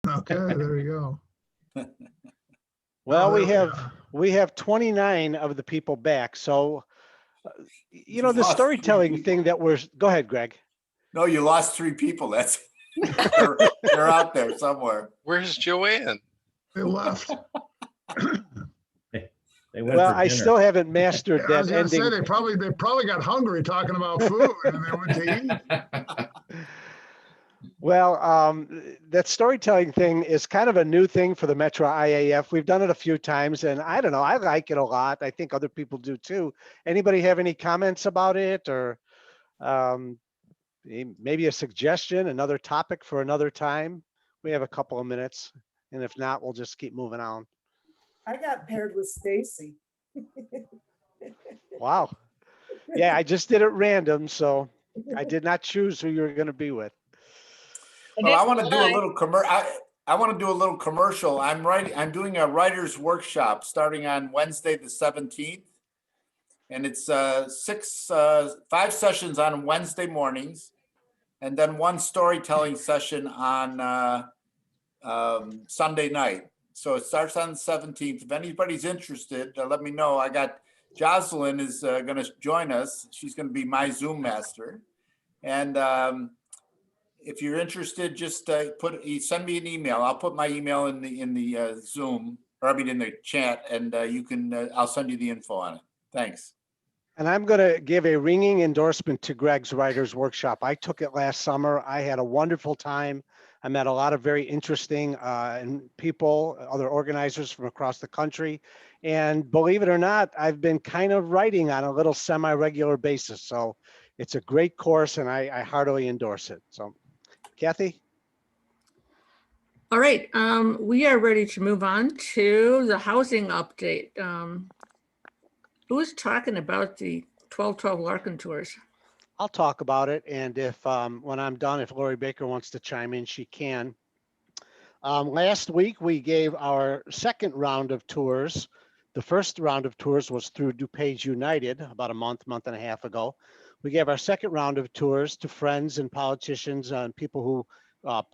Okay, there you go. Well, Oh, we there have we have 29 of the people back. So, you know, You the lost 3 storytelling people. thing that we're, go ahead, Greg. No, you lost 3 people. That's they're, they're out there somewhere. Where's Joanne? They left. They went Well, for I dinner. still haven't mastered I was that gonna say ending. they probably got hungry talking about food and they went to eat. Well, that storytelling thing is kind of a new thing for the Metro IAF. We've done it a few times, and I don't know, I like it a lot. I think other people do too. Anybody have any comments about it, or um, maybe a suggestion, another topic for another time? We have a couple of minutes, and if not, we'll just keep moving on. I got paired with Stacy. Wow. Yeah, I just did it random, so I did not choose who you were going to be with. Well, I want to do a little I want to do a little commercial. I'm doing a writer's workshop starting on Wednesday the 17th. And it's 5 sessions on Wednesday mornings, and then 1 storytelling session on Sunday night. So it starts on the 17th. If anybody's interested, let me know. I got Jocelyn is going to join us. She's going to be my Zoom master. And if you're interested, just send me an email. I'll put my email in the Zoom, or I mean in the chat, and you can. I'll send you the info on it. Thanks. And I'm going to give a ringing endorsement to Greg's Writers Workshop. I took it last summer. I had a wonderful time. I met a lot of very interesting people, other organizers from across the country. And believe it or not, I've been kind of writing on a little semi-regular basis. So it's a great course, and I heartily endorse it. So, Kathy? All right, we are ready to move on to the housing update. Who's talking about the 1212 Larkin tours? I'll talk about it. And if when I'm done, if Lori Baker wants to chime in, she can. Last week, we gave our second round of tours. The first round of tours was through DuPage United about a month and a half ago. We gave our second round of tours to friends and politicians and people who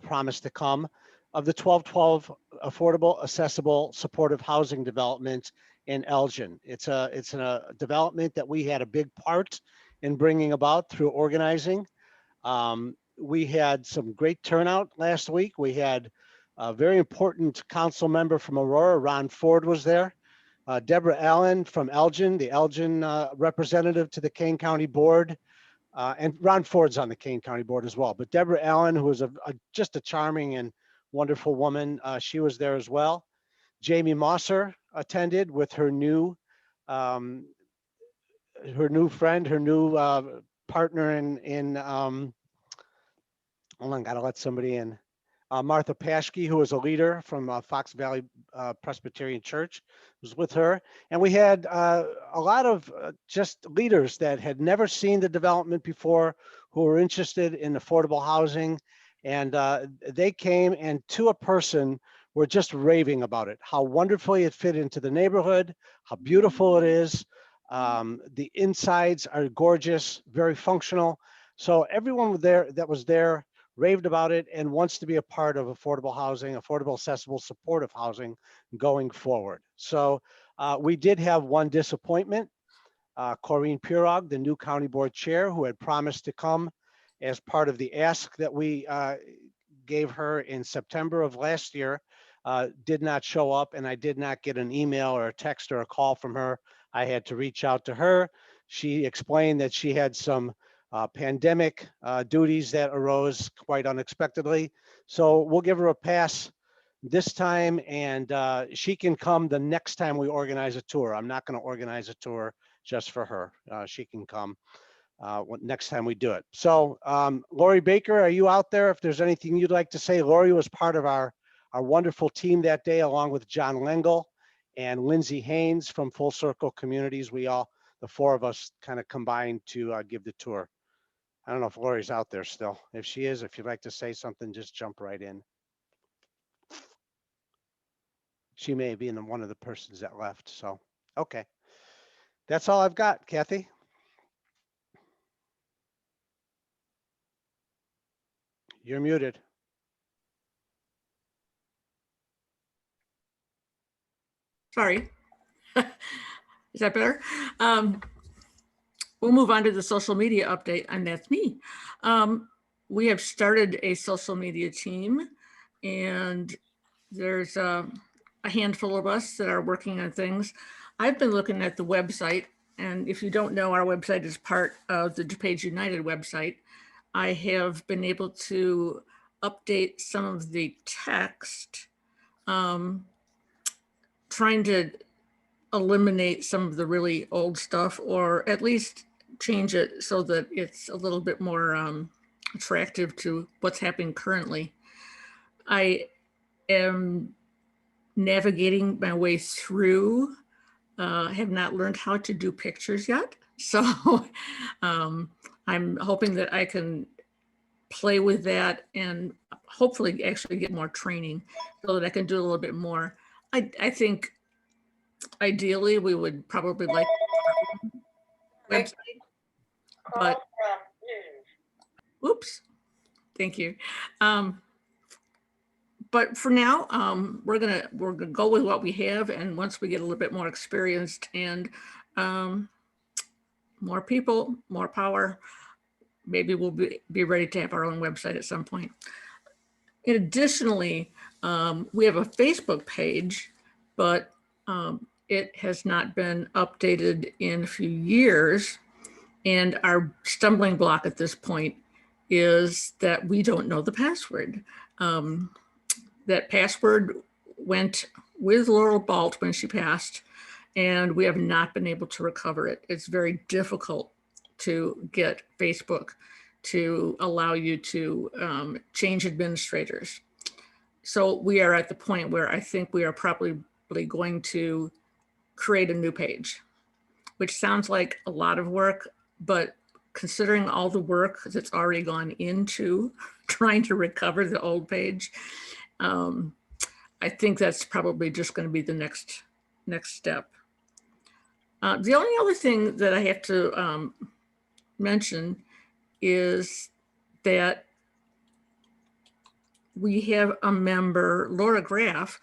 promised to come of the 1212 Affordable, Accessible, Supportive Housing Development in Elgin. It's a development that we had a big part in bringing about through organizing. We had some great turnout last week. We had a very important council member from Aurora, Ron Ford, was there. Deborah Allen from Elgin, the Elgin representative to the Kane County Board. And Ron Ford's on the Kane County Board as well. But Deborah Allen, who was just a charming and wonderful woman, she was there as well. Jamie Mosser attended with her new friend, her new partner in hold on, gotta let somebody in. Martha Paschke, who was a leader from Fox Valley Presbyterian Church, was with her. And we had a lot of just leaders that had never seen the development before, who were interested in affordable housing. And they came and to a person were just raving about it, how wonderfully it fit into the neighborhood, how beautiful it is. The insides are gorgeous, very functional. So everyone there that was there raved about it and wants to be a part of affordable housing, affordable, accessible, supportive housing going forward. So we did have one disappointment. Corrine Pirog, the new county board chair, who had promised to come as part of the ask that we gave her in September of last year, did not show up, and I did not get an email or a text or a call from her. I had to reach out to her. She explained that she had some pandemic duties that arose quite unexpectedly. So we'll give her a pass this time, and she can come the next time we organize a tour. I'm not going to organize a tour just for her. She can come next time we do it. So Lori Baker, are you out there? If there's anything you'd like to say. Lori was part of our wonderful team that day, along with John Lengel and Lindsay Haynes from Full Circle Communities. We all, the 4 of us, kind of combined to give the tour. I don't know if Lori's out there still. If she is, if you'd like to say something, just jump right in. She may be one of the persons that left. So, okay. That's all I've got, Kathy. You're muted. Sorry. Is that better? We'll move on to the social media update, and that's me. We have started a social media team, and there's a handful of us that are working on things. I've been looking at the website, and if you don't know, our website is part of the DuPage United website. I have been able to update some of the text, trying to eliminate some of the really old stuff, or at least change it so that it's a little bit more attractive to what's happening currently. I am navigating my way through, have not learned how to do pictures yet. So I'm hoping that I can play with that and hopefully actually get more training so that I can do a little bit more. I think ideally we would probably like website, but oops, thank you. But for now, we're gonna go with what we have, and once we get a little bit more experienced and more people, more power, maybe we'll be ready to have our own website at some point. And additionally, we have a Facebook page, but it has not been updated in a few years. And our stumbling block at this point is that we don't know the password. That password went with Laurel Balt when she passed, and we have not been able to recover it. It's very difficult to get Facebook to allow you to change administrators. So we are at the point where I think we are probably going to create a new page, which sounds like a lot of work, but considering all the work that's already gone into trying to recover the old page, I think that's probably just going to be the next step. The only other thing that I have to mention is that we have a member, Laura Graff,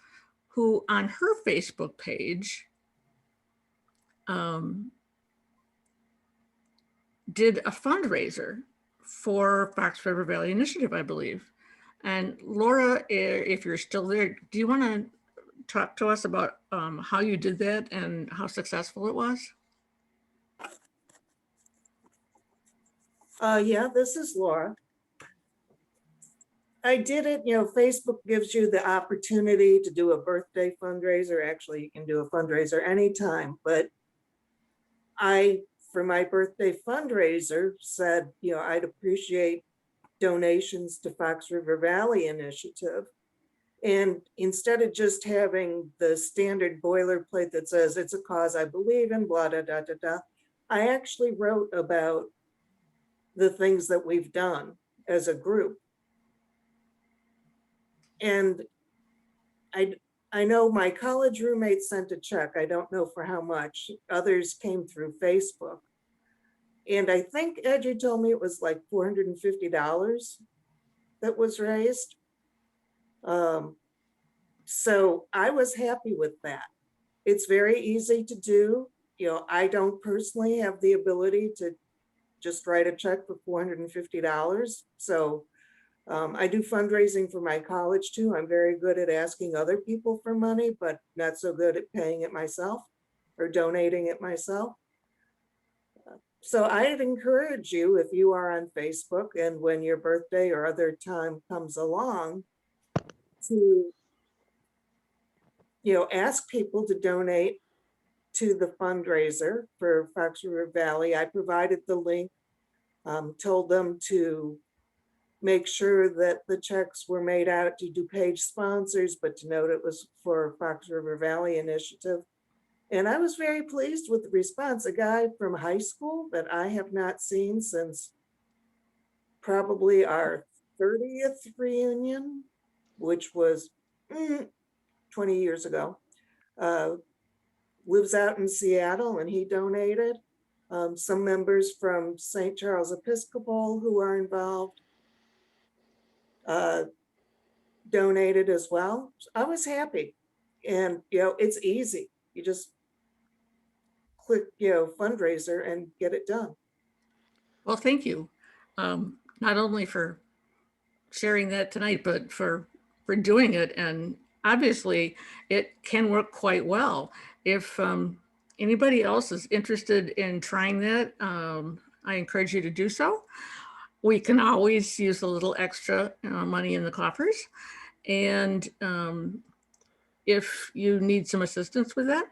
who on her Facebook page did a fundraiser for Fox River Valley Initiative, I believe. And Laura, if you're still there, do you want to talk to us about how you did that and how successful it was? Yeah, this is Laura. I did it, Facebook gives you the opportunity to do a birthday fundraiser. Actually, you can do a fundraiser anytime, but for my birthday fundraiser, said, I'd appreciate donations to Fox River Valley Initiative. And instead of just having the standard boilerplate that says it's a cause I believe in, blah, da, da, da, da, I actually wrote about the things that we've done as a group. And I know my college roommate sent a check. I don't know for how much. Others came through Facebook. And I think, Ed, you told me it was like $450 that was raised. So I was happy with that. It's very easy to do. I don't personally have the ability to just write a check for $450. So I do fundraising for my college too. I'm very good at asking other people for money, but not so good at paying it myself or donating it myself. So I'd encourage you, if you are on Facebook and when your birthday or other time comes along, to ask people to donate to the fundraiser for Fox River Valley. I provided the link, told them to make sure that the checks were made out to DuPage sponsors, but to note it was for Fox River Valley Initiative. And I was very pleased with the response. A guy from high school that I have not seen since probably our 30th reunion, which was 20 years ago, lives out in Seattle, and he donated. Some members from St. Charles Episcopal who are involved donated as well. I was happy. And, it's easy. You just click, fundraiser and get it done. Well, thank you. Not only for sharing that tonight, but for doing it. And obviously it can work quite well. If anybody else is interested in trying that, I encourage you to do so. We can always use a little extra money in the coffers. And if you need some assistance with that,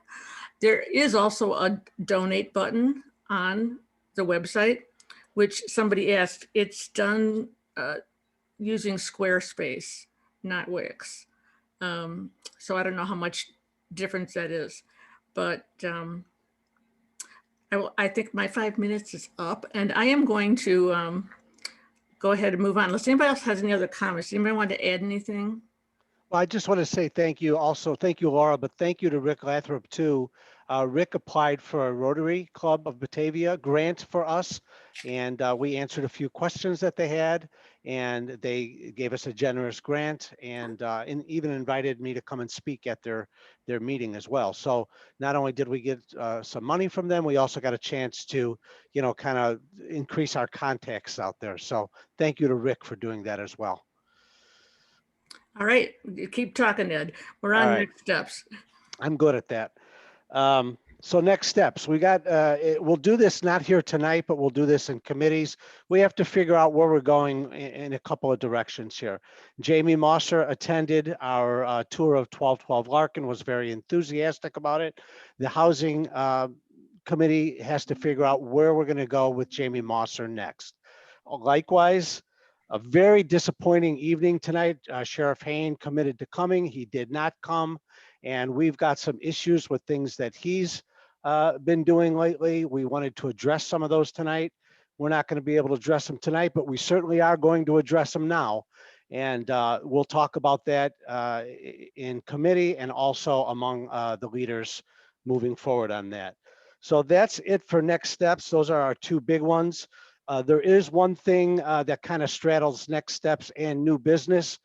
there is also a donate button on the website, which somebody asked. It's done using Squarespace, not Wix. So I don't know how much difference that is, but I think my 5 minutes is up, and I am going to go ahead and move on. Unless anybody else has any other comments. Anybody want to add anything? Well, I just want to say thank you also. Thank you, Laura, but thank you to Rick Lathrop too. Rick applied for a Rotary Club of Batavia grant for us, and we answered a few questions that they had, and they gave us a generous grant and even invited me to come and speak at their meeting as well. So not only did we get some money from them, we also got a chance to, kind of increase our contacts out there. So thank you to Rick for doing that as well. All right, keep talking, Ed. We're on next steps. I'm good at that. So next steps, we got, we'll do this not here tonight, but we'll do this in committees. We have to figure out where we're going in a couple of directions here. Jamie Mosser attended our tour of 1212 Larkin, was very enthusiastic about it. The housing committee has to figure out where we're going to go with Jamie Mosser next. Likewise, a very disappointing evening tonight. Sheriff Hain committed to coming. He did not come. And we've got some issues with things that he's been doing lately. We wanted to address some of those tonight. We're not going to be able to address them tonight, but we certainly are going to address them now. And we'll talk about that in committee and also among the leaders moving forward on that. So that's it for next steps. Those are our two big ones. There is one thing that kind of straddles next steps and new business.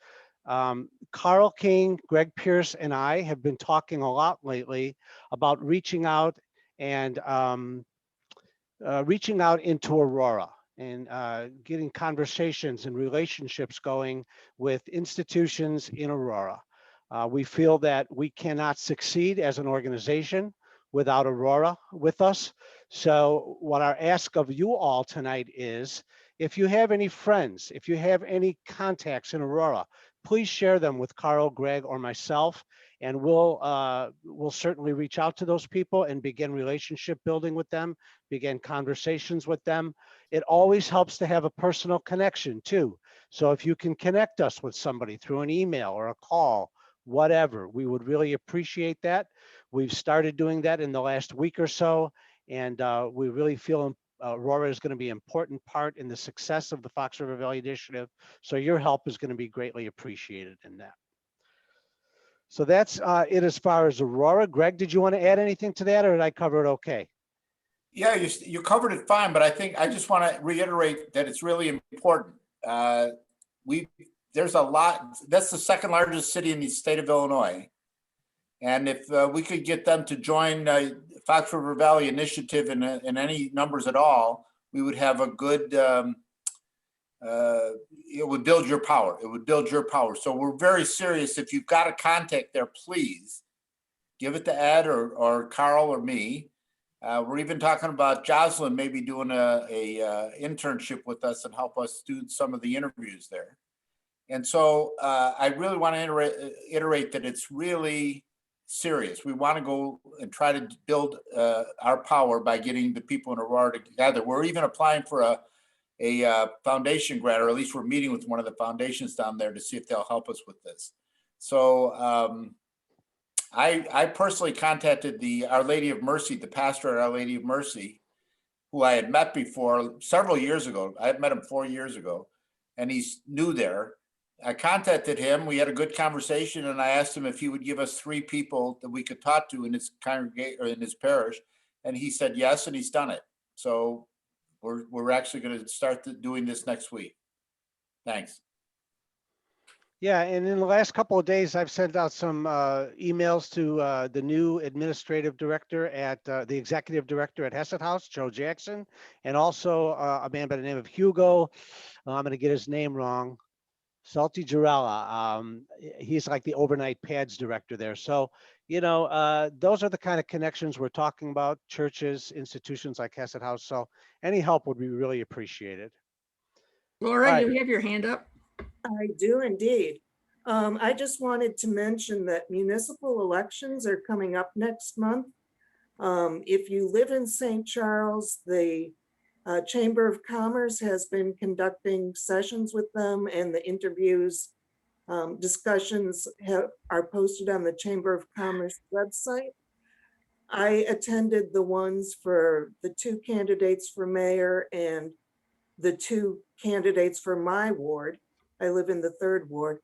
Carl King, Greg Pierce, and I have been talking a lot lately about reaching out and reaching out into Aurora and getting conversations and relationships going with institutions in Aurora. We feel that we cannot succeed as an organization without Aurora with us. So what our ask of you all tonight is, if you have any friends, if you have any contacts in Aurora, please share them with Carl, Greg, or myself, and we'll certainly reach out to those people and begin relationship building with them, begin conversations with them. It always helps to have a personal connection too. So if you can connect us with somebody through an email or a call, whatever, we would really appreciate that. We've started doing that in the last week or so, and we really feel Aurora is going to be an important part in the success of the Fox River Valley Initiative. So your help is going to be greatly appreciated in that. So that's it as far as Aurora. Greg, did you want to add anything to that, or did I cover it okay? Yeah, you covered it fine, but I think I just want to reiterate that it's really important. There's a lot. That's the second largest city in the state of Illinois. And if we could get them to join Fox River Valley Initiative in any numbers at all, we would have a good, it would build your power. It would build your power. So we're very serious. If you've got a contact there, please give it to Ed or Carl or me. We're even talking about Jocelyn maybe doing a internship with us and help us do some of the interviews there. And so I really want to iterate that it's really serious. We want to go and try to build our power by getting the people in Aurora together. We're even applying for a foundation grant, or at least we're meeting with one of the foundations down there to see if they'll help us with this. So I personally contacted Our Lady of Mercy, the pastor at Our Lady of Mercy, who I had met before several years ago. I had met him 4 years ago, and he's new there. I contacted him. We had a good conversation, and I asked him if he would give us 3 people that we could talk to in his congregation or in his parish, and he said yes, and he's done it. So we're actually going to start doing this next week. Thanks. Yeah, and in the last couple of days, I've sent out some emails to the new administrative director at the executive director at Hesed House, Joe Jackson, and also a man by the name of Hugo. I'm going to get his name wrong. Salty Girella. He's like the overnight pads director there. So, those are the kind of connections we're talking about, churches, institutions like Hesed House. So any help would be really appreciated. Laura, All right. you have your hand up. I do indeed. I just wanted to mention that municipal elections are coming up next month. If you live in St. Charles, the Chamber of Commerce has been conducting sessions with them, and the interviews, discussions are posted on the Chamber of Commerce website. I attended the ones for the two candidates for mayor and the two candidates for my ward. I live in the third ward.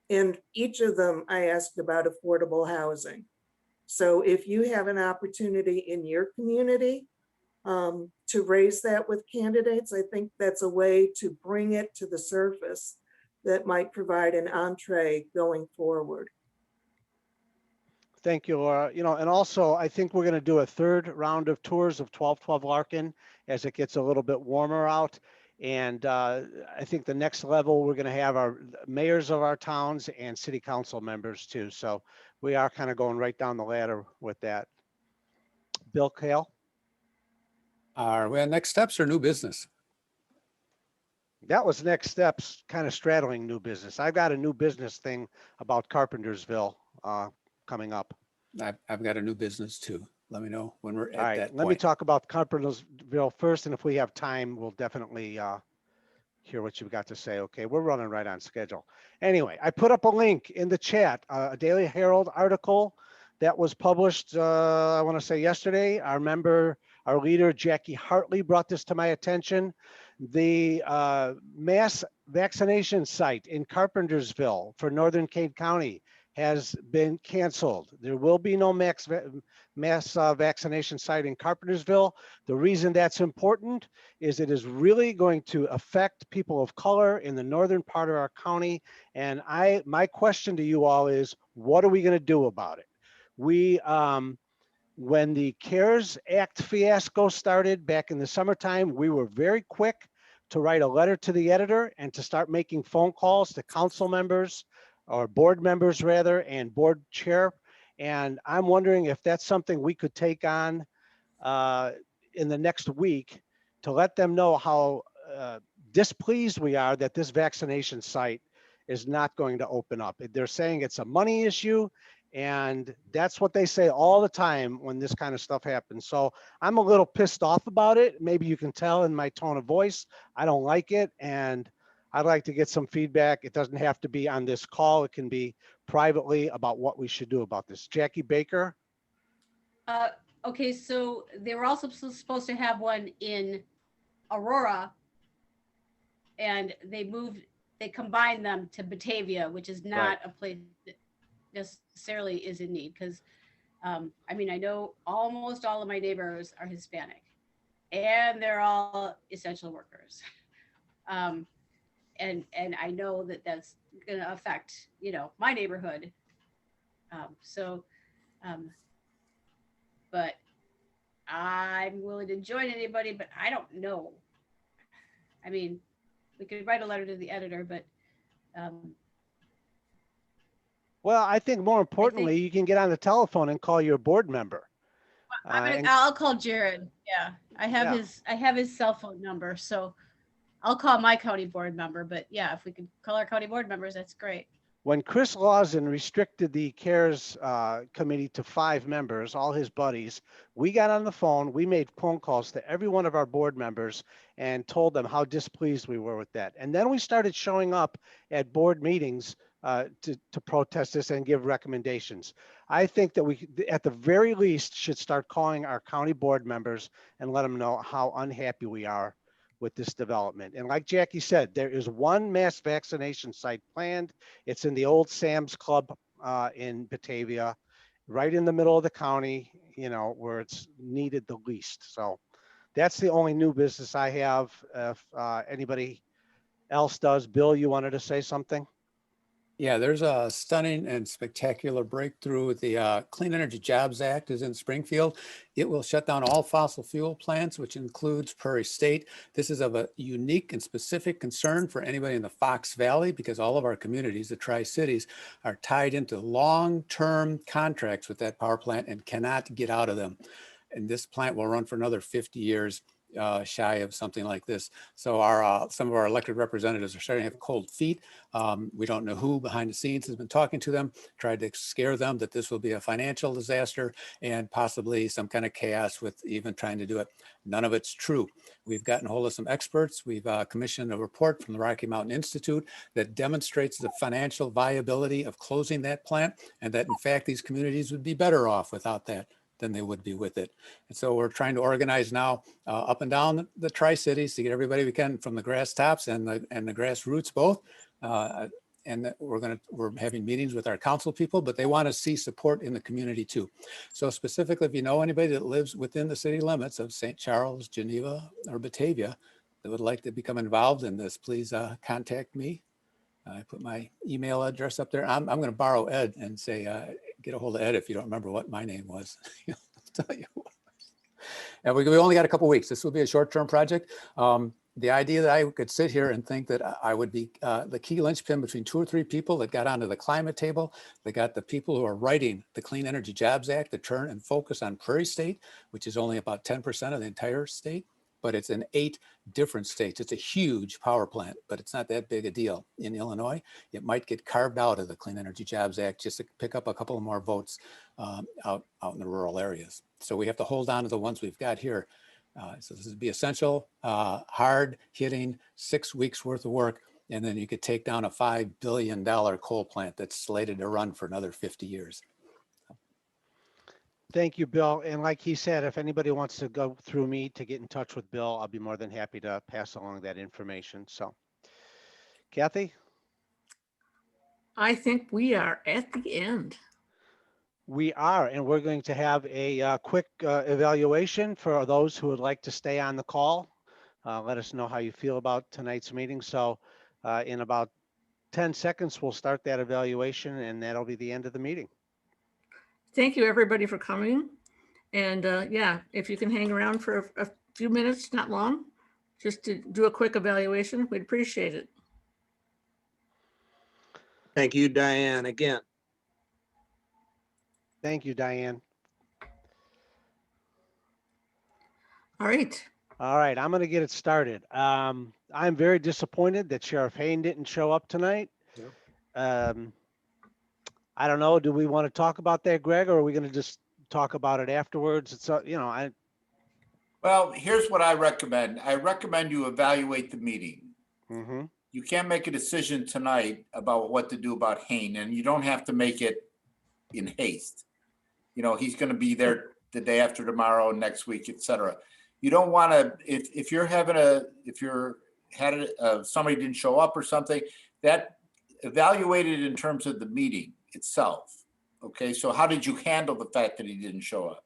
And each of them, I asked about affordable housing. So if you have an opportunity in your community to raise that with candidates, I think that's a way to bring it to the surface that might provide an entree going forward. Thank you, Laura. And also I think we're going to do a third round of tours of 1212 Larkin as it gets a little bit warmer out. And I think the next level, we're going to have our mayors of our towns and city council members too. So we are kind of going right down the ladder with that. Bill Kale. Are we on next steps or new business? That was next steps, kind of straddling new business. I've got a new business thing about Carpentersville coming up. I've got a new business too. Let me know when we're All at right, that let me point. talk about Carpentersville first, and if we have time, we'll definitely hear what you've got to say. Okay, we're running right on schedule. Anyway, I put up a link in the chat, a Daily Herald article that was published, I want to say yesterday. Our leader, Jackie Hartley, brought this to my attention. The mass vaccination site in Carpentersville for Northern Kane County has been canceled. There will be no mass vaccination site in Carpentersville. The reason that's important is it is really going to affect people of color in the northern part of our county. And my question to you all is, what are we going to do about it? When the CARES Act fiasco started back in the summertime, we were very quick to write a letter to the editor and to start making phone calls to council members, or board members rather, and board chair. And I'm wondering if that's something we could take on in the next week to let them know how displeased we are that this vaccination site is not going to open up. They're saying it's a money issue, and that's what they say all the time when this kind of stuff happens. So I'm a little pissed off about it. Maybe you can tell in my tone of voice, I don't like it. And I'd like to get some feedback. It doesn't have to be on this call. It can be privately about what we should do about this. Jackie Baker. Okay, so they were also supposed to have one in Aurora, and they combined them to Batavia, which is not a place that necessarily is in need, because I mean, I know almost all of my neighbors are Hispanic, and they're all essential workers. And I know that that's going to affect, my neighborhood. But I'm willing to join anybody, but I don't know. I mean, we could write a letter to the editor, but well, I think more importantly, you can get on the telephone and call your board member. I'll call Jared. Yeah, I have his cell phone number, so I'll call my county board member. But yeah, if we could call our county board members, that's great. When Chris Lawson restricted the CARES committee to 5 members, all his buddies, we got on the phone, we made phone calls to every one of our board members and told them how displeased we were with that. And then we started showing up at board meetings to protest this and give recommendations. I think that we, at the very least, should start calling our county board members and let them know how unhappy we are with this development. And like Jackie said, there is one mass vaccination site planned. It's in the old Sam's Club in Batavia, right in the middle of the county, where it's needed the least. So that's the only new business I have. If anybody else does. Bill, you wanted to say something? Yeah, there's a stunning and spectacular breakthrough with the Clean Energy Jobs Act is in Springfield. It will shut down all fossil fuel plants, which includes Prairie State. This is of a unique and specific concern for anybody in the Fox Valley because all of our communities, the Tri-Cities, are tied into long-term contracts with that power plant and cannot get out of them. And this plant will run for another 50 years. Shy of something like this. So our some of our elected representatives are starting to have cold feet. We don't know who behind the scenes has been talking to them, tried to scare them that this will be a financial disaster and possibly some kind of chaos with even trying to do it. None of it's true. We've gotten hold of some experts. We've commissioned a report from the Rocky Mountain Institute that demonstrates the financial viability of closing that plant and that in fact these communities would be better off without that than they would be with it. And so we're trying to organize now up and down the Tri-Cities to get everybody we can from the grass tops and the grassroots both. And we're having meetings with our council people, but they want to see support in the community too. So specifically, if you know anybody that lives within the city limits of St. Charles, Geneva, or Batavia that would like to become involved in this, please contact me. I put my email address up there. I'm going to borrow Ed and say, get a hold of Ed if you don't remember what my name was. I'll tell you. And we only got a couple weeks. This will be a short-term project. The idea that I could sit here and think that I would be the key linchpin between 2 or 3 people that got onto the climate table, that got the people who are writing the Clean Energy Jobs Act to turn and focus on Prairie State, which is only about 10% of the entire state, but it's in 8 different states. It's a huge power plant, but it's not that big a deal. In Illinois, it might get carved out of the Clean Energy Jobs Act just to pick up a couple of more votes out in the rural areas. So we have to hold on to the ones we've got here. So this would be essential, hard hitting 6 weeks worth of work. And then you could take down a $5 billion coal plant that's slated to run for another 50 years. Thank you, Bill. And like he said, if anybody wants to go through me to get in touch with Bill, I'll be more than happy to pass along that information. So, Kathy? I think we are at the end. We are, and we're going to have a quick evaluation for those who would like to stay on the call. Let us know how you feel about tonight's meeting. So in about 10 seconds, we'll start that evaluation, and that'll be the end of the meeting. Thank you, everybody, for coming. And yeah, if you can hang around for a few minutes, not long, just to do a quick evaluation, we'd appreciate it. Thank you, Diane, again. Thank you, Diane. All right. All right, I'm going to get it started. I'm very disappointed that Sheriff Hayne didn't show up tonight. Yep. I don't know. Do we want to talk about that, Greg, or are we going to just talk about it afterwards? It's Well, here's what I recommend. I recommend you evaluate the meeting. Mm-hmm. You can't make a decision tonight about what to do about Hayne, and you don't have to make it in haste. You know, he's going to be there the day after tomorrow, next week, etc. You don't want to, if somebody didn't show up or something, that evaluated in terms of the meeting itself. Okay, so how did you handle the fact that he didn't show up?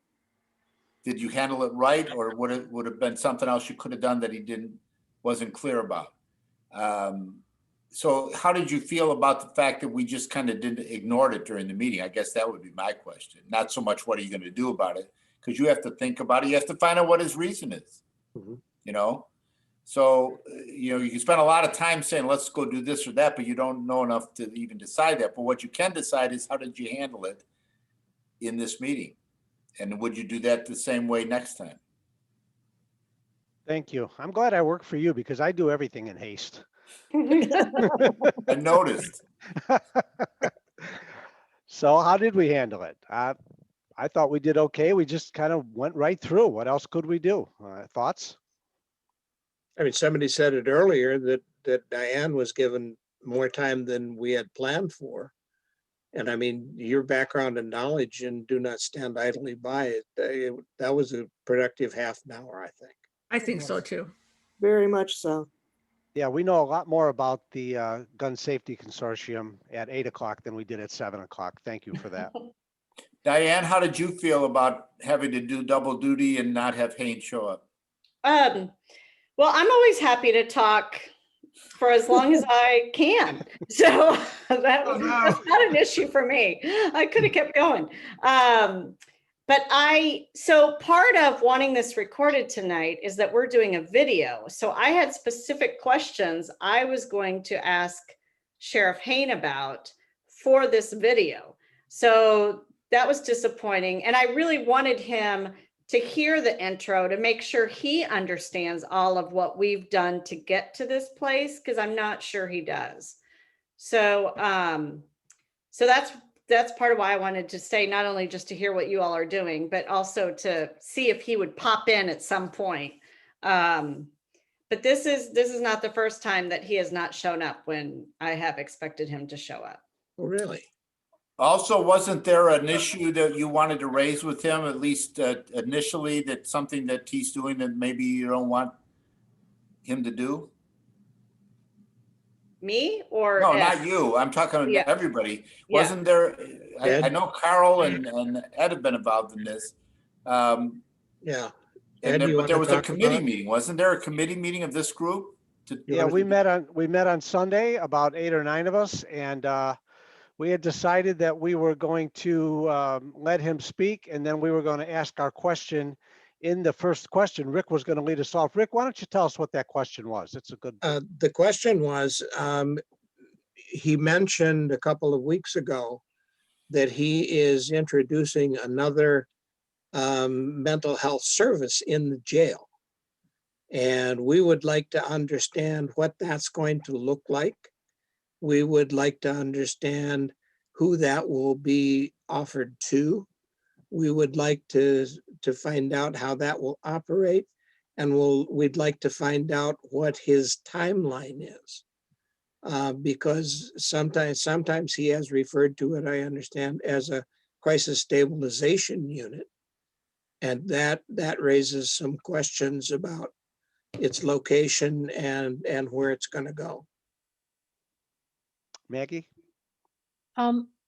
Did you handle it right, or would have been something else you could have done that he wasn't clear about? So how did you feel about the fact that we just kind of ignored it during the meeting? I guess that would be my question. Not so much what are you going to do about it, because you have to think about it. You have to find out what his reason is. Mm-hmm. You know, so you can spend a lot of time saying let's go do this or that, but you don't know enough to even decide that. But what you can decide is how did you handle it in this meeting, and would you do that the same way next time? Thank you. I'm glad I work for you because I do everything in haste. I noticed. So how did we handle it? I thought we did okay. We just kind of went right through. What else could we do? Thoughts? I mean, somebody said it earlier that Diane was given more time than we had planned for. And I mean, your background and knowledge, and do not stand idly by it. That was a productive half an hour, I think. I think so too. Very much so. Yeah, we know a lot more about the Gun Safety Consortium at 8 o'clock than we did at 7 o'clock. Thank you for that. Diane, how did you feel about having to do double duty and not have Haynes show up? Well, I'm always happy to talk for as long as I can. So that's Oh, no. not an issue for me. I could have kept going. But so part of wanting this recorded tonight is that we're doing a video. So I had specific questions I was going to ask Sheriff Hain about for this video. So that was disappointing. And I really wanted him to hear the intro to make sure he understands all of what we've done to get to this place, because I'm not sure he does. So so that's part of why I wanted to stay, not only just to hear what you all are doing, but also to see if he would pop in at some point. But this is not the first time that he has not shown up when I have expected him to show up. Oh, really? Also, wasn't there an issue that you wanted to raise with him, at least initially, that something that he's doing that maybe you don't want him to do? Me or No, Ed? not you. I'm talking Yeah. to everybody. Yeah. Wasn't there, I Ed? know Carl and Ed have been involved in this. Yeah. Ed, But you want there to was a talk committee about it? meeting. Wasn't there a committee meeting of this group? Yeah, we met on Sunday, about 8 or 9 of us, and we had decided that we were going to let him speak, and then we were going to ask our question. In the first question, Rick was going to lead us off. Rick, why don't you tell us what that question was? It's a good. The question was, he mentioned a couple of weeks ago that he is introducing another mental health service in the jail. And we would like to understand what that's going to look like. We would like to understand who that will be offered to. We would like to find out how that will operate. And we'd like to find out what his timeline is. Because sometimes he has referred to it, I understand, as a crisis stabilization unit. And that raises some questions about its location and where it's going to go. Maggie?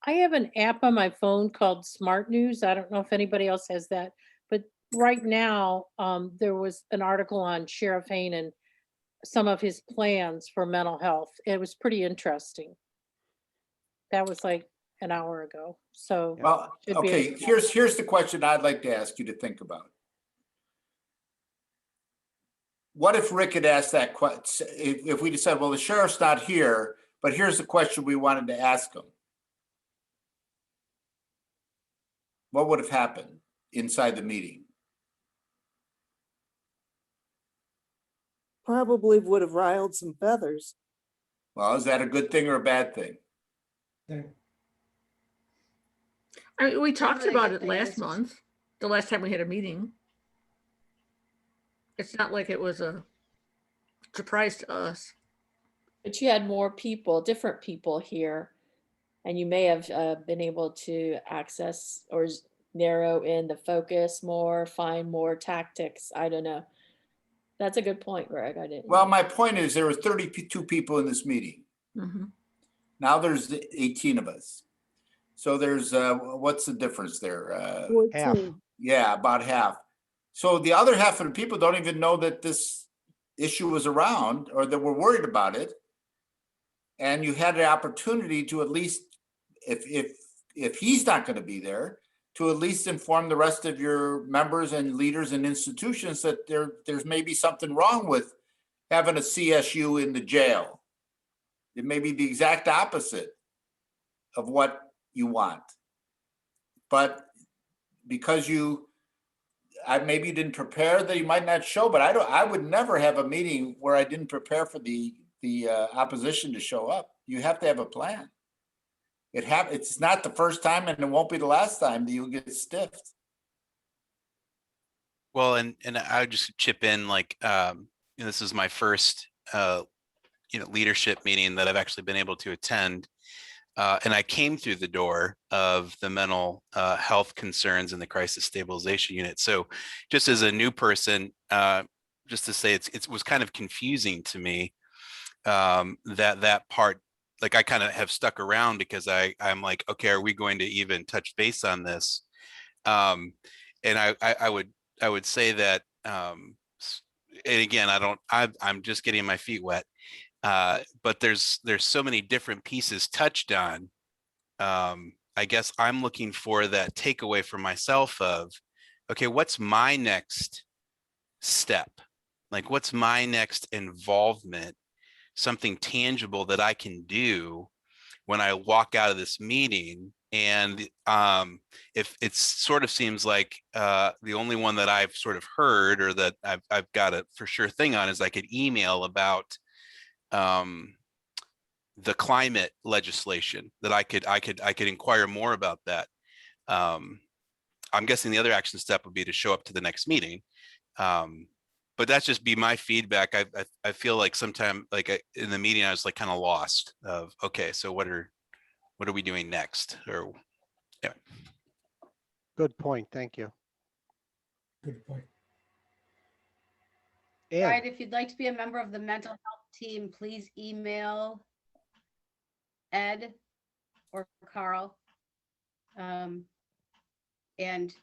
I have an app on my phone called Smart News. I don't know if anybody else has that, but right now, there was an article on Sheriff Hain and some of his plans for mental health. It was pretty interesting. That was like an hour ago. So, Well, should be okay, able to- here's the question I'd like to ask you to think about. What if Rick had asked that question? If we said, well, the sheriff's not here, but here's the question we wanted to ask him. What would have happened inside the meeting? Probably would have riled some feathers. Well, is that a good thing or a bad thing? I mean, we talked really about good it thing. last month, the last time we had a meeting. It's not like it was a surprise to us. But you had more people, different people here, and you may have been able to access or narrow in the focus more, find more tactics. I don't know. That's a good point, Greg. I didn't. Well, my point is there were 32 people in this meeting. Mhm. Now there's 18 of us. So there's, what's the difference there? Half. Yeah, about half. So the other half of the people don't even know that this issue was around or that we're worried about it. And you had the opportunity to at least, if he's not going to be there, to at least inform the rest of your members and leaders and institutions that there's maybe something wrong with having a CSU in the jail. It may be the exact opposite of what you want. But because I maybe didn't prepare, that you might not show, but I would never have a meeting where I didn't prepare for the opposition to show up. You have to have a plan. It's not the first time and it won't be the last time that you get stiffed. Well, and I would just chip in, like, this is my first, leadership meeting that I've actually been able to attend. And I came through the door of the mental health concerns in the crisis stabilization unit. So just as a new person, just to say it was kind of confusing to me that part. Like, I kind of have stuck around because I'm like, okay, are we going to even touch base on this? And I would say that, and again, I'm just getting my feet wet. But there's so many different pieces touched on. I guess I'm looking for that takeaway for myself of, okay, what's my next step? Like, what's my next involvement? Something tangible that I can do when I walk out of this meeting. And if it sort of seems like the only one that I've sort of heard or that I've got a for sure thing on is I could email about the climate legislation that I could inquire more about that. I'm guessing the other action step would be to show up to the next meeting. But that's just be my feedback. I feel like sometime like in the meeting, I was like kind of lost of, okay, so what are we doing next? Or yeah. Good point. Thank you. Good point. All And right, if you'd like to be a member of the mental health team, please email Ed or Carl. And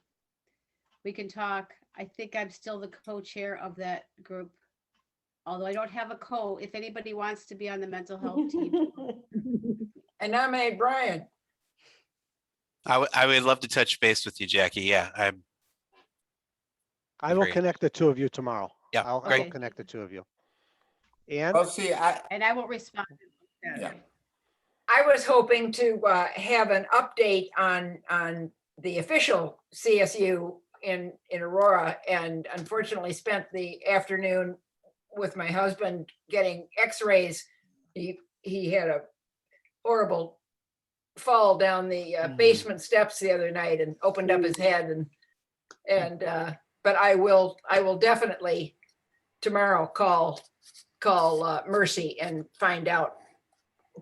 we can talk. I think I'm still the co-chair of that group. Although I don't have a if anybody wants to be on the mental health team. I nominate Brian. I would love to touch base with you, Jackie. Yeah, I will great. connect the two of you tomorrow. Yeah, I will great. connect the two of you. And Well, see, And I will respond. yeah. I was hoping to have an update on the official CSU in Aurora, and unfortunately spent the afternoon with my husband getting x-rays. He had a horrible fall down the basement steps the other night and opened up his head, and but I will definitely tomorrow call Mercy and find out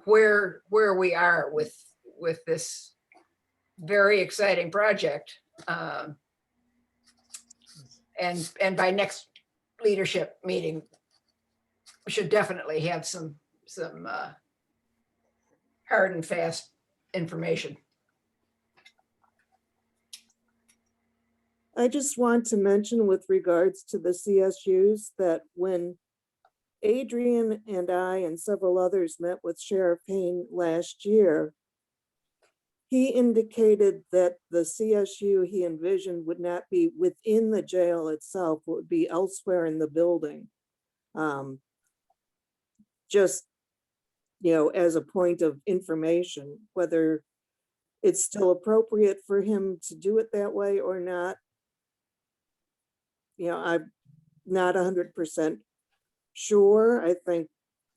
where we are with this very exciting project. And by next leadership meeting, we should definitely have some hard and fast information. I just want to mention with regards to the CSUs that when Adrian and I and several others met with Sheriff Payne last year, he indicated that the CSU he envisioned would not be within the jail itself, it would be elsewhere in the building. Just, as a point of information, whether it's still appropriate for him to do it that way or not. I'm not 100% sure. I think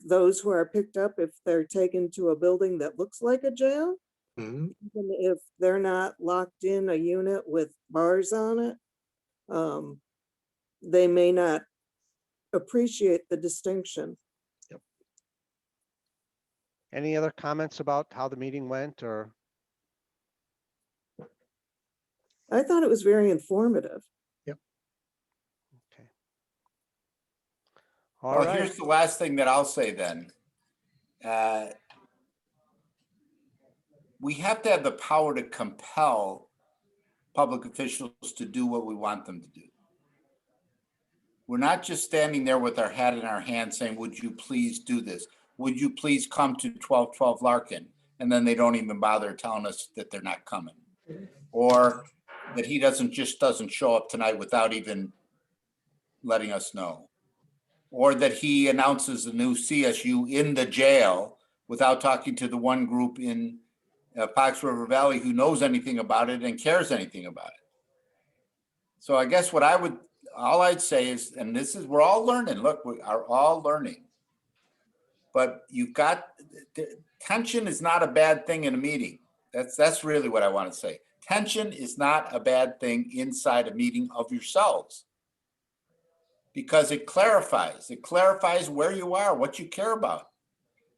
those who are picked up, if they're taken to a building that looks like a jail, even if they're not locked in a unit with bars on it, they may not appreciate the distinction. Yep. Any other comments about how the meeting went, or? I thought it was very informative. Yep. Okay. All Well, right. here's the last thing that I'll say then. We have to have the power to compel public officials to do what we want them to do. We're not just standing there with our hat in our hand saying, would you please do this? Would you please come to 1212 Larkin? And then they don't even bother telling us that they're not coming. Or that he doesn't show up tonight without even letting us know. Or that he announces a new CSU in the jail without talking to the one group in Fox River Valley who knows anything about it and cares anything about it. So I guess all I'd say is, and this is, we're all learning. Look, we are all learning. But tension is not a bad thing in a meeting. That's really what I want to say. Tension is not a bad thing inside a meeting of yourselves. Because it clarifies where you are, what you care about.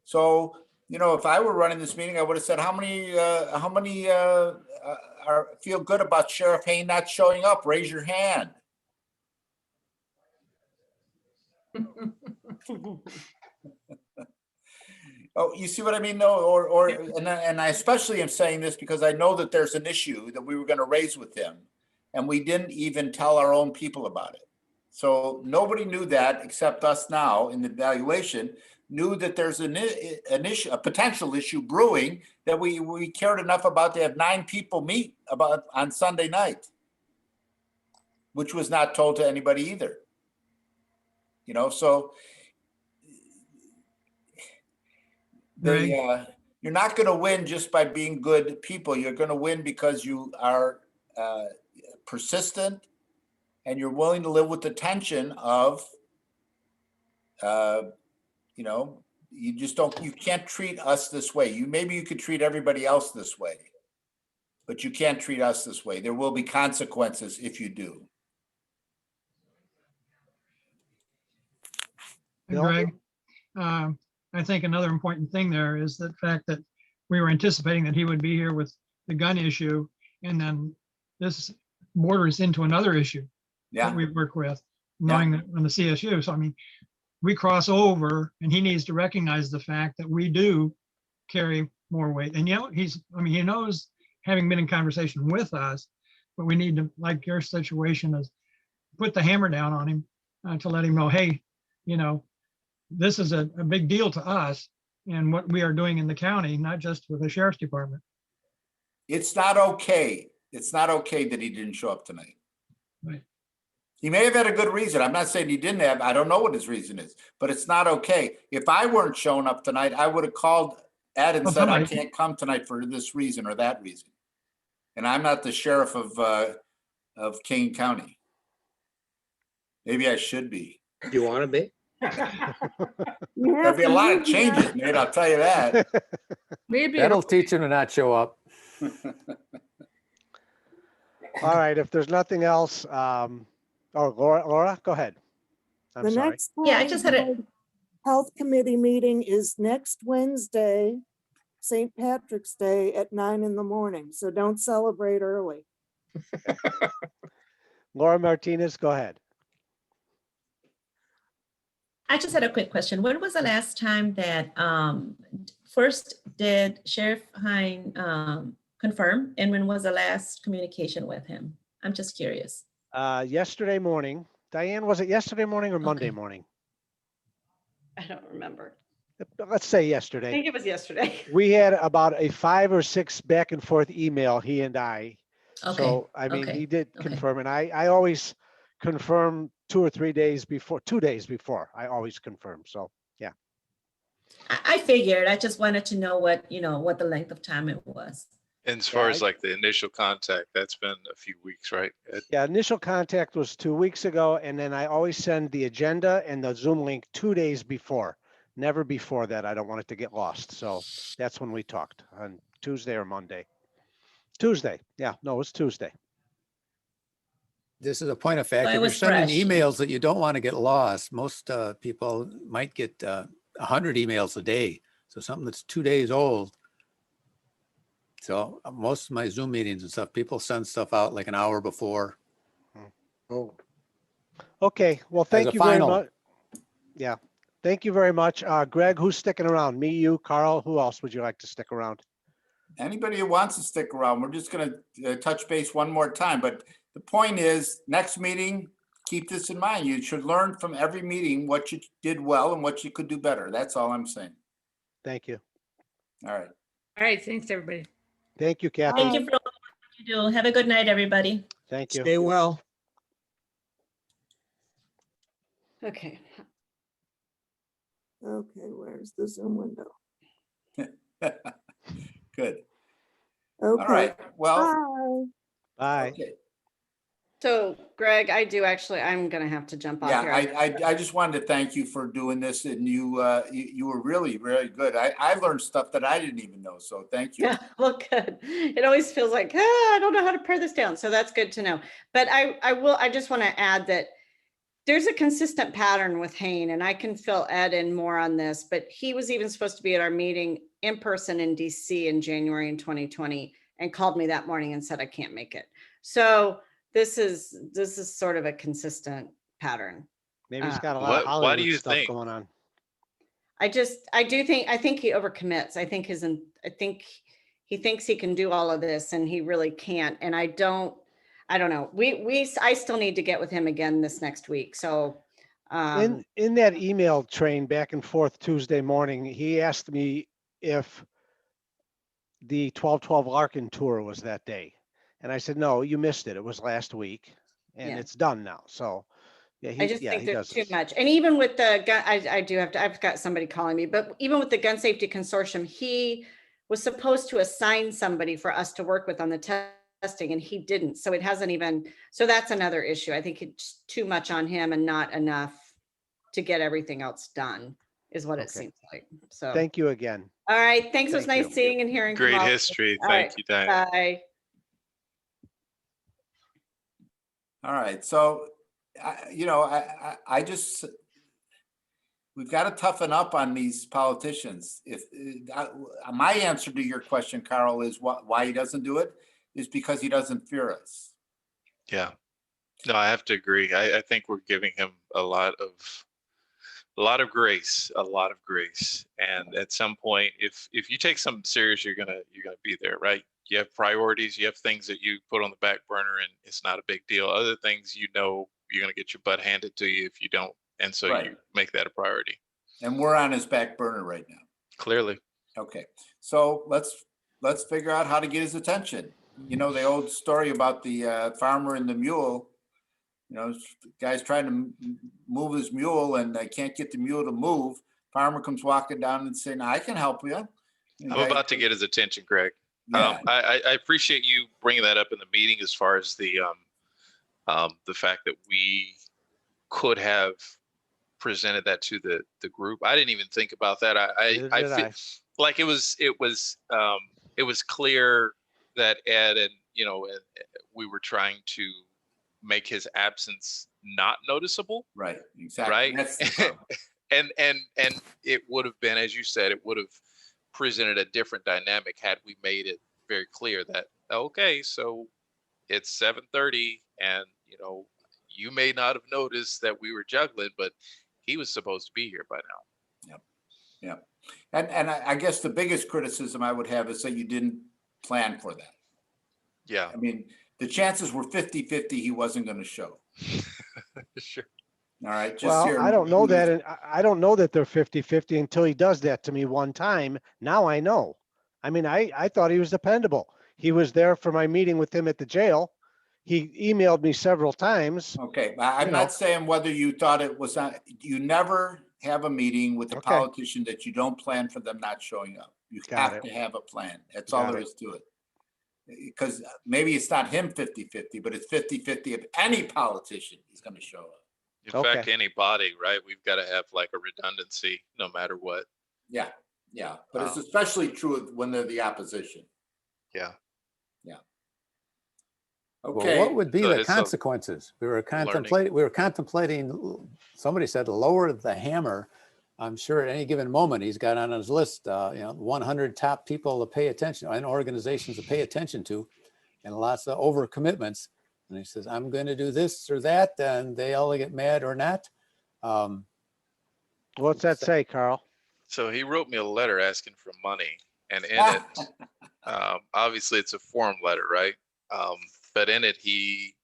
So, if I were running this meeting, I would have said, how many feel good about Sheriff Payne not showing up? Raise your hand. Oh, you see what I mean? No, and I especially am saying this because I know that there's an issue that we were going to raise with him, and we didn't even tell our own people about it. So nobody knew that except us now in the evaluation. knew that there's an issue, a potential issue brewing, that we cared enough about to have 9 people meet about on Sunday night, which was not told to anybody either. You know, so you're not going to win just by being good people. You're going to win because you are persistent and you're willing to live with the tension of, you know, you can't treat us this way. Maybe you could treat everybody else this way, but you can't treat us this way. There will be consequences if you do. Bill? Greg, I think another important thing there is the fact that we were anticipating that he would be here with the gun issue, and then this borders into another issue that we work with, knowing that on the CSU. So, I mean, we cross over, and he needs to recognize the fact that we do carry more weight. And, you know, he knows, having been in conversation with us, but we need to, like your situation is, put the hammer down on him to let him know, hey, you know, this is a big deal to us and what we are doing in the county, not just with the sheriff's department. It's not okay. It's not okay that he didn't show up tonight. Right. He may have had a good reason. I'm not saying he didn't have. I don't know what his reason is, but it's not okay. If I weren't showing up tonight, I would have called Ed and said, I can't come tonight for this reason or that reason. And I'm not the sheriff of King County. Maybe I should be. Do you want to be? There'll be a lot of changes, Nate, I'll tell you that. Maybe That'll teach him to not show up. All right, if there's nothing else, Laura, go ahead. I'm The sorry. next Yeah, I just had a- Health Committee meeting is next Wednesday, St. Patrick's Day at 9 in the morning. So don't celebrate early. Laura Martinez, go ahead. I just had a quick question. When was the last time that first did Sheriff Hine confirm, and when was the last communication with him? I'm just curious. Yesterday morning. Diane, was it yesterday morning or Monday Okay. morning? I don't remember. Let's say I yesterday. think it was yesterday. We had about a 5 or 6 back and forth email, he and I. Okay. So, I mean, okay, he did okay. confirm, and I always confirm 2 or 3 days before, 2 days before, I always confirm. So, yeah. I figured. I just wanted to know what the length of time it was. And as far as like the initial contact, that's been a few weeks, right? Yeah, initial contact was 2 weeks ago, and then I always send the agenda and the Zoom link 2 days before. Never before that. I don't want it to get lost. So that's when we talked, on Tuesday or Monday. Tuesday. Yeah, no, it was Tuesday. This is a point of fact. So it If you're was sending fresh. emails that you don't want to get lost, most people might get 100 emails a day. So something that's 2 days old. So most of my Zoom meetings and stuff, people send stuff out like an hour before. Oh. Okay, well, As thank a you very final. much. Yeah, thank you very much. Greg, who's sticking around? Me, you, Carl, who else would you like to stick around? Anybody who wants to stick around, we're just going to touch base one more time. But the point is, next meeting, keep this in mind. You should learn from every meeting what you did well and what you could do better. That's all I'm saying. Thank you. All right. All right, thanks, everybody. Thank you, Kathy. Thank you for all you do. Have a good night, everybody. Thank you. Stay well. Okay. Okay, where's the Zoom window? Good. Okay. All right. Well, Bye. Bye. okay. So Greg, I'm gonna have to jump off Yeah, here. I just wanted to thank you for doing this, and you were really, really good. I learned stuff that I didn't even know, so thank you. Yeah, well, good. It always feels like, I don't know how to pare this down. So that's good to know. But I just want to add that there's a consistent pattern with Hayne, and I can fill Ed in more on this, but he was even supposed to be at our meeting in person in DC in January in 2020 and called me that morning and said, I can't make it. So this is sort of a consistent pattern. Maybe he's got a lot of Why Hollywood do you stuff think? going on. I think he overcommits. I think he thinks he can do all of this and he really can't. And I don't know. I still need to get with him again this next week. So In that email train back and forth Tuesday morning, he asked me if the 1212 Larkin tour was that day. And I said, no, you missed it. It was last week and Yeah. it's done now. So yeah, I just think he there's does too this. much. And even with the gun, I do have to, I've got somebody calling me, but even with the Gun Safety Consortium, he was supposed to assign somebody for us to work with on the testing and he didn't. So it hasn't even, so that's another issue. I think it's too much on him and not enough to get everything else done is what it Okay. seems like. So, Thank you again. all right. Thanks. It was Thank nice you. seeing and hearing. from Great all of you. history. All Thank right, you, Diane. bye. All right, so, I just, we've got to toughen up on these politicians. If my answer to your question, Carl, is why he doesn't do it is because he doesn't fear us. Yeah. No, I have to agree. I think we're giving him a lot of grace, a lot of grace. And at some point, if you take something serious, you're gonna be there, right? You have priorities, you have things that you put on the back burner and it's not a big deal. Other things, you're gonna get your butt handed to you if you don't. And so Right. you make that a priority. And we're on his back burner right now. Clearly. Okay, so let's figure out how to get his attention. You know, the old story about the farmer and the mule. You know, the guy's trying to move his mule and they can't get the mule to move. Farmer comes walking down and saying, I can help you. I'm about to get his attention, Greg. Yeah. I appreciate you bringing that up in the meeting as far as the fact that we could have presented that to the group. I didn't even think about that. I feel like it was clear that Ed and we were trying to make his absence not noticeable. Right. Exactly. Right. That's the problem. and it would have been, as you said, it would have presented a different dynamic had we made it very clear that, okay, so it's 7:30 and you may not have noticed that we were juggling, but he was supposed to be here by now. Yep. And I guess the biggest criticism I would have is that you didn't plan for that. Yeah. I mean, the chances were 50-50 he wasn't going to show. Sure. All right. Well, I don't know that. And I don't know that they're 50-50 until he does that to me one time. Now I know. I mean, I thought he was dependable. He was there for my meeting with him at the jail. He emailed me several times. Okay. I'm not saying whether you thought it was not, you never have a meeting with a politician that you don't plan for them not showing up. You have to have a plan. That's all there is to it. Because maybe it's not him 50-50, but it's 50-50 if any politician is going to show up. In fact, anybody, right? We've got to have like a redundancy no matter what. Yeah. Yeah. But it's especially true when they're the opposition. Yeah. Yeah. Okay. Well, what would be the consequences? We were contemplating, somebody said lower the hammer. I'm sure at any given moment he's got on his list, 100 top people to pay attention and organizations to pay attention to, and lots of overcommitments. And he says, I'm going to do this or that, and they all get mad or not. What's that say, Carl? So he wrote me a letter asking for money, and in it, obviously it's a form letter, right? But in it, he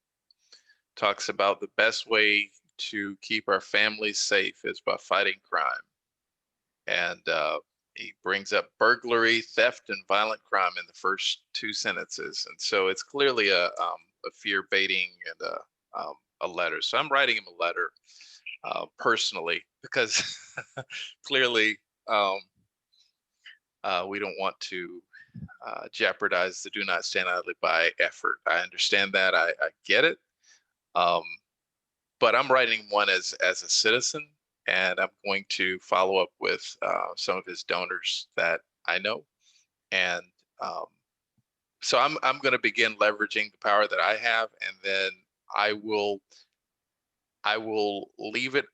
talks about the best way to keep our families safe is by fighting crime. And he brings up burglary, theft, and violent crime in the first two sentences. And so it's clearly a fear baiting and a letter. So I'm writing him a letter personally because clearly we don't want to jeopardize the do not stand idly by effort. I understand that. I get it. But I'm writing one as a citizen, and I'm going to follow up with some of his donors that I know. And so I'm going to begin leveraging the power that I have, and then I will leave it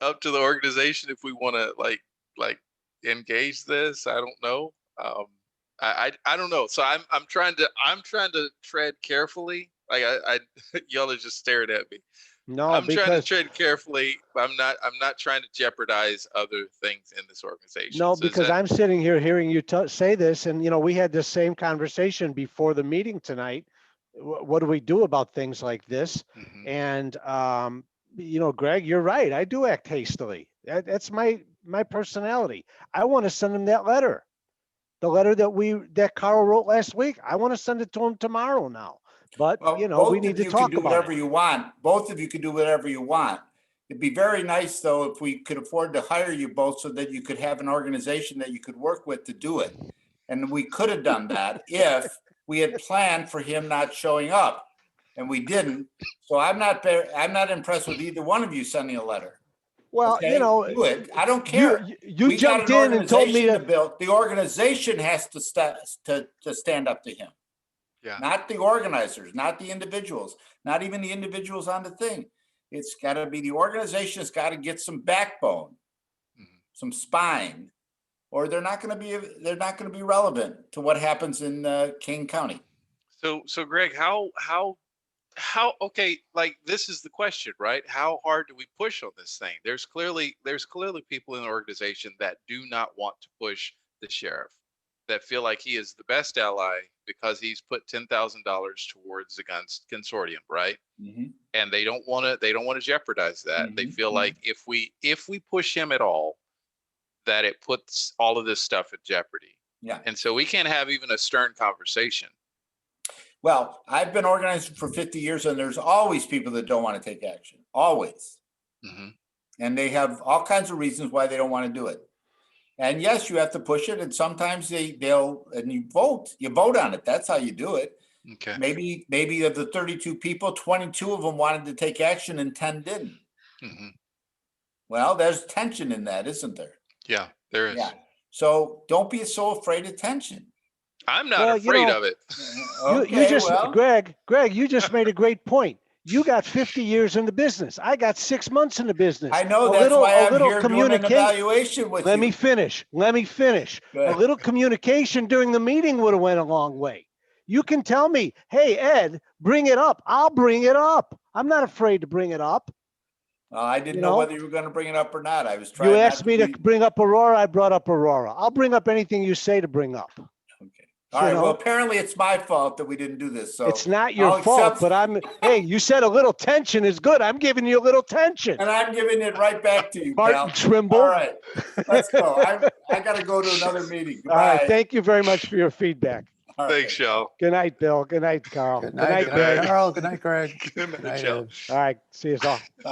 up to the organization if we want to like engage this. I don't know. I don't know. So I'm trying to tread carefully. Like y'all are just staring at me. No, I'm trying to tread carefully. I'm not trying to jeopardize other things in this organization. No, So because I'm sitting here hearing you say this, and we had this same conversation before the meeting tonight. What do we do about things like this? Mm-hmm. And Greg, you're right. I do act hastily. That's my personality. I want to send him that letter. The letter that Carl wrote last week. I want to send it to him tomorrow now. But, Well, we both need of to you can talk do about whatever it. you want. Both of you can do whatever you want. It'd be very nice, though, if we could afford to hire you both so that you could have an organization that you could work with to do it. And we could have done that if we had planned for him not showing up, and we didn't. So I'm not impressed with either one of you sending a letter. Well, Okay? Do it. I don't care. You We got jumped an in and told me organization to build. The organization has to stand up to him. Yeah. Not the organizers, not the individuals, not even the individuals on the thing. It's got to be the organization's got to get some backbone, some spine, or they're not going to be relevant to what happens in King County. So Greg, how, okay, like this is the question, right? How hard do we push on this thing? There's clearly people in the organization that do not want to push the sheriff, that feel like he is the best ally because he's put $10,000 towards the guns consortium, right? Mm-hmm. And they don't want to jeopardize that. They feel like if we push him at all, that it puts all of this stuff in jeopardy. Yeah. And so we can't have even a stern conversation. Well, I've been organizing for 50 years, and there's always people that don't want to take action. Always. Mm-hmm. And they have all kinds of reasons why they don't want to do it. And yes, you have to push it, and sometimes they'll you vote on it. That's how you do it. Okay. Maybe of the 32 people, 22 of them wanted to take action and 10 didn't. Mm-hmm. Well, there's tension in that, isn't there? Yeah, there is. Yeah. So don't be so afraid of tension. I'm not afraid of it. Greg, you just made a great point. You got 50 years in the business. I got 6 months in the business. I know, that's why I'm here doing an evaluation with you. Let me finish. A little communication during the meeting would have went a long way. You can tell me, hey, Ed, bring it up. I'll bring it up. I'm not afraid to bring it up. I didn't know whether you were going to bring it up or not. I was trying. You asked me to bring up Aurora. I brought up Aurora. I'll bring up anything you say to bring up. Okay. All right. Well, apparently it's my fault that we didn't do this. So it's not your fault, but hey, you said a little tension is good. I'm giving you a little tension. And I'm giving it right back to you, Martin Trimble. All right. Let's go. I got to go to another meeting. Goodbye. All right. Thank you very much for your feedback. Right. Thanks, Shell. Good night, Bill. Good night, Carl. Good night, Greg. Carl. Good night, Greg. Good night, Shell. All right. See you all.